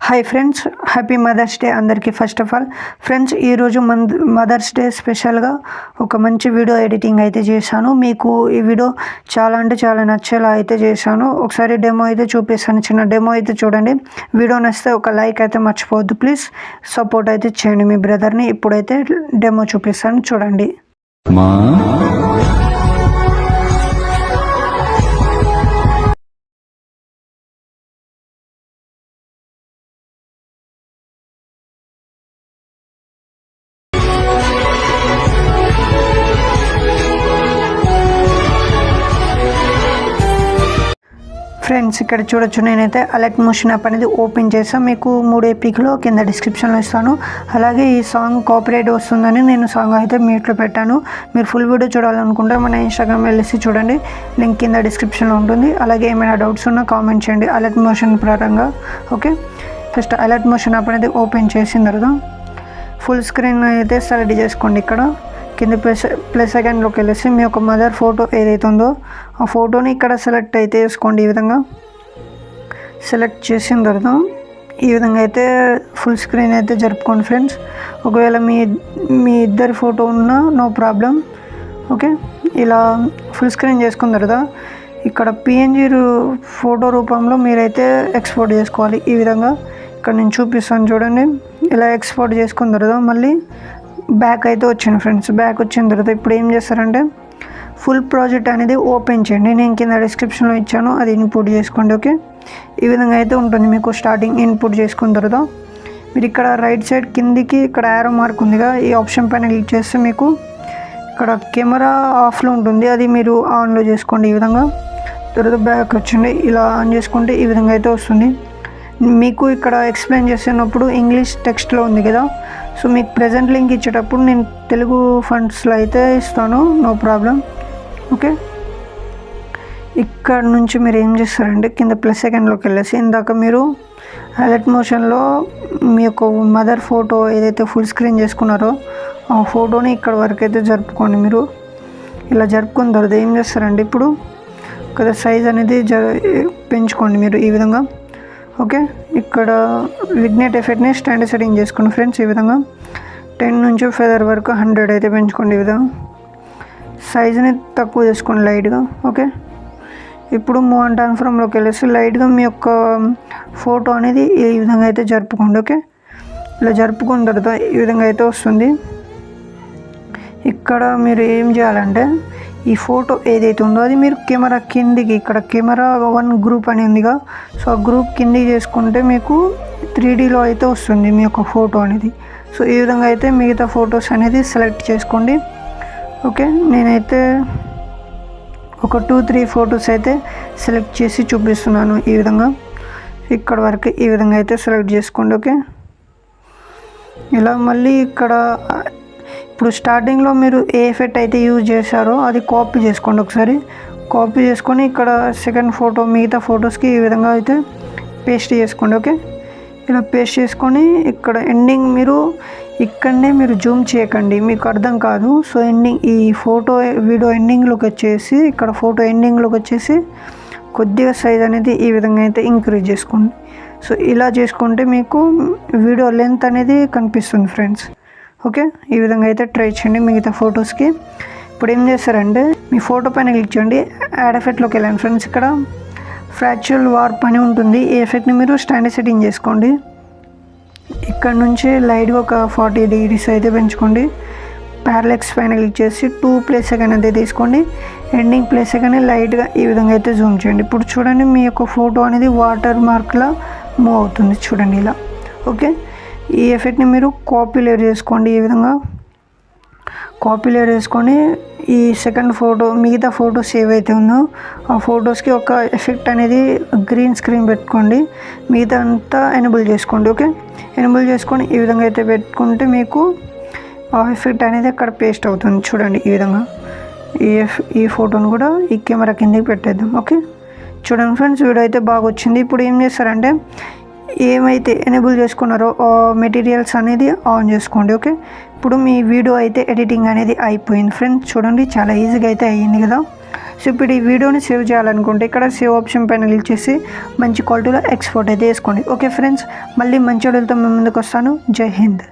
Hi friends, happy mother's day అందరికీ. First of all friends, ఈరోజు mother's day స్పెషల్గా ఒక మంచి వీడియో ఎడిటింగ్ అయితే చేశాను. మీకు ఈ వీడియో చాలా అంటే చాలా నచ్చేలా అయితే చేశాను. ఒకసారి డెమో అయితే చూపిస్తాను, చిన్న డెమో అయితే చూడండి. వీడియో నచ్చితే ఒక లైక్ అయితే మర్చిపోవద్దు ప్లీజ్. సపోర్ట్ అయితే చేయండి మీ బ్రదర్ని. ఇప్పుడైతే డెమో చూపిస్తాను, చూడండి. ఫ్రెండ్స్, ఇక్కడ చూడొచ్చు, నేనైతే అలర్ట్ మోషన్ యాప్ అనేది ఓపెన్ చేస్తాను. మీకు 3 ఏపీలో కింద డిస్క్రిప్షన్లో ఇస్తాను. అలాగే ఈ సాంగ్ కాపీరైట్ వస్తుందని నేను సాంగ్ అయితే మ్యూట్లో పెట్టాను. మీరు ఫుల్ వీడియో చూడాలనుకుంటే మన ఇన్స్టాగ్రామ్ వెళ్ళేసి చూడండి, లింక్ కింద డిస్క్రిప్షన్లో ఉంటుంది. అలాగే ఏమైనా డౌట్స్ ఉన్నా కామెంట్ చేయండి అలర్ట్ మోషన్ పరంగా. Okay, first alert motion app అనేది ఓపెన్ చేసిన తర్వాత ఫుల్ స్క్రీన్ అయితే సెలెక్ట్ చేసుకోండి. ఇక్కడ కింద ప్లస్ సెకండ్లోకి వెళ్ళేసి మీ యొక్క మదర్ ఫోటో ఏదైతే ఉందో ఆ ఫోటోని ఇక్కడ సెలెక్ట్ అయితే చేసుకోండి. ఈ విధంగా సెలెక్ట్ చేసిన తర్వాత ఈ విధంగా అయితే ఫుల్ స్క్రీన్ అయితే జరుపుకోండి ఫ్రెండ్స్. ఒకవేళ మీ ఇద్దరి ఫోటో ఉన్నా నో ప్రాబ్లం. ఓకే, ఇలా ఫుల్ స్క్రీన్ చేసుకున్న తర్వాత ఇక్కడ పిఎన్జీ ఫోటో రూపంలో మీరైతే ఎక్స్పోర్ట్ చేసుకోవాలి. ఈ విధంగా ఇక్కడ నేను చూపిస్తాను చూడండి. ఇలా ఎక్స్పోర్ట్ చేసుకున్న తర్వాత మళ్ళీ బ్యాక్ అయితే వచ్చింది ఫ్రెండ్స్. బ్యాక్ వచ్చిన తర్వాత ఇప్పుడు ఏం చేస్తారంటే ఫుల్ ప్రాజెక్ట్ అనేది ఓపెన్ చేయండి. నేను కింద డిస్క్రిప్షన్లో ఇచ్చాను, అది ఇన్పుట్ చేసుకోండి. ఓకే, ఈ విధంగా అయితే ఉంటుంది. మీకు స్టార్టింగ్ ఇన్పుట్ చేసుకున్న తర్వాత మీరు ఇక్కడ రైట్ సైడ్ కిందికి ఇక్కడ యారో మార్క్ ఉందిగా, ఈ ఆప్షన్ పైన క్లిక్ చేస్తే మీకు ఇక్కడ కెమెరా ఆఫ్లో ఉంటుంది, అది మీరు ఆన్లో చేసుకోండి. ఈ విధంగా తర్వాత బ్యాక్ వచ్చింది, ఇలా ఆన్ చేసుకుంటే ఈ విధంగా అయితే వస్తుంది. మీకు ఇక్కడ ఎక్స్ప్లెయిన్ చేస్తున్నప్పుడు ఇంగ్లీష్ టెక్స్ట్లో ఉంది కదా, సో మీకు ప్రజెంట్ లింక్ ఇచ్చేటప్పుడు నేను తెలుగు ఫండ్స్లో అయితే ఇస్తాను, నో ప్రాబ్లం. ఓకే, ఇక్కడ నుంచి మీరు ఏం చేస్తారంటే కింద ప్లస్ సెకండ్లోకి వెళ్ళేసి ఇందాక మీరు అలర్ట్ మోషన్లో మీ యొక్క మదర్ ఫోటో ఏదైతే ఫుల్ స్క్రీన్ చేసుకున్నారో ఆ ఫోటోని ఇక్కడ వరకు అయితే జరుపుకోండి. మీరు ఇలా జరుపుకున్న తర్వాత ఏం చేస్తారంటే ఇప్పుడు కదా సైజ్ అనేది పెంచుకోండి మీరు ఈ విధంగా. ఓకే, ఇక్కడ విగ్నేట్ ఎఫెక్ట్ని స్టాండర్డ్ సెట్టింగ్ చేసుకోండి ఫ్రెండ్స్. ఈ విధంగా 10 నుంచి ఫెదర్ వరకు 100 అయితే పెంచుకోండి. ఈ విధంగా సైజుని తక్కువ చేసుకోండి లైట్గా. ఓకే, ఇప్పుడు మూవ్ అండ్ ట్రాన్స్ఫార్మ్లోకి వెళ్ళేసి లైట్గా మీ యొక్క ఫోటో అనేది ఈ విధంగా అయితే జరుపుకోండి. ఓకే, ఇలా జరుపుకున్న తర్వాత ఈ విధంగా అయితే వస్తుంది. ఇక్కడ మీరు ఏం చేయాలంటే ఈ ఫోటో ఏదైతే ఉందో అది మీరు కెమెరా కిందికి, ఇక్కడ కెమెరా 1 గ్రూప్ అని ఉందిగా, సో ఆ గ్రూప్ కిందికి చేసుకుంటే మీకు 3Dలో అయితే వస్తుంది మీ యొక్క ఫోటో అనేది. సో ఈ విధంగా అయితే మిగతా ఫొటోస్ అనేది సెలెక్ట్ చేసుకోండి. ఓకే, నేనైతే ఒక 2-3 ఫొటోస్ అయితే సెలెక్ట్ చేసి చూపిస్తున్నాను. ఈ విధంగా ఇక్కడ వరకు ఈ విధంగా అయితే సెలెక్ట్ చేసుకోండి. ఓకే, ఇలా మళ్ళీ ఇక్కడ ఇప్పుడు స్టార్టింగ్లో మీరు ఏ ఎఫెక్ట్ అయితే యూజ్ చేశారో అది కాపీ చేసుకోండి. ఒకసారి కాపీ చేసుకొని ఇక్కడ సెకండ్ ఫోటో మిగతా ఫొటోస్కి ఈ విధంగా అయితే పేస్ట్ చేసుకోండి. ఓకే, ఇలా పేస్ట్ చేసుకొని ఇక్కడ ఎండింగ్ మీరు ఇక్కడనే మీరు జూమ్ చేయకండి, మీకు అర్థం కాదు. సో ఎండింగ్ ఈ ఫోటో వీడియో ఎండింగ్లోకి వచ్చేసి ఇక్కడ ఫోటో ఎండింగ్లోకి వచ్చేసి కొద్దిగా సైజ్ అనేది ఈ విధంగా అయితే ఇంక్రీజ్ చేసుకోండి. సో ఇలా చేసుకుంటే మీకు వీడియో లెంత్ అనేది కనిపిస్తుంది ఫ్రెండ్స్. ఓకే, ఈ విధంగా అయితే ట్రై చేయండి మిగతా ఫొటోస్కి. ఇప్పుడు ఏం చేస్తారంటే మీ ఫోటో పైన క్లిక్ చేయండి, యాడ్ ఎఫెక్ట్లోకి వెళ్ళండి ఫ్రెండ్స్. ఇక్కడ ఫ్రాక్చురల్ వార్ప్ అని ఉంటుంది, ఈ ఎఫెక్ట్ని మీరు స్టాండర్డ్ సెట్టింగ్ చేసుకోండి. ఇక్కడ నుంచి లైట్గా ఒక 40 degrees అయితే పెంచుకోండి. ప్యారలెక్స్ పైన క్లిక్ చేసి 2 ప్లస్ సెకండ్ అయితే తీసుకోండి. ఎండింగ్ ప్లస్ సెకండ్ లైట్గా ఈ విధంగా అయితే జూమ్ చేయండి. ఇప్పుడు చూడండి మీ యొక్క ఫోటో అనేది వాటర్ మార్క్లా మూవ్ అవుతుంది చూడండి ఇలా. ఓకే, ఈ ఎఫెక్ట్ని మీరు కాపీ లేయర్ చేసుకోండి. ఈ విధంగా కాపీ లేయర్ చేసుకొని ఈ సెకండ్ ఫోటో మిగతా ఫోటోస్ ఏవైతే ఉందో ఆ ఫొటోస్కి ఒక ఎఫెక్ట్ అనేది గ్రీన్ స్క్రీన్ పెట్టుకోండి, మిగతా అంతా ఎనేబుల్ చేసుకోండి. ఓకే, ఎనేబుల్ చేసుకొని ఈ విధంగా అయితే పెట్టుకుంటే మీకు ఆ ఎఫెక్ట్ అనేది అక్కడ పేస్ట్ అవుతుంది చూడండి. ఈ విధంగా ఈ ఫోటోను కూడా ఈ కెమెరా కిందకి పెట్టేద్దాం. ఓకే, చూడండి ఫ్రెండ్స్, వీడియో అయితే బాగా వచ్చింది. ఇప్పుడు ఏం చేస్తారంటే ఏమైతే ఎనేబుల్ చేసుకున్నారో మెటీరియల్స్ అనేది ఆన్ చేసుకోండి. ఓకే, ఇప్పుడు మీ వీడియో అయితే ఎడిటింగ్ అనేది అయిపోయింది ఫ్రెండ్స్. చూడండి చాలా ఈజీగా అయితే అయ్యింది కదా. సో ఇప్పుడు ఈ వీడియోని సేవ్ చేయాలనుకుంటే ఇక్కడ సేవ్ ఆప్షన్ పైన క్లిక్ చేసి మంచి క్వాలిటీలో ఎక్స్పోర్ట్ అయితే చేసుకోండి. ఓకే ఫ్రెండ్స్, మళ్ళీ మంచి వీడియోలతో మీ ముందుకు వస్తాను. జై హింద్.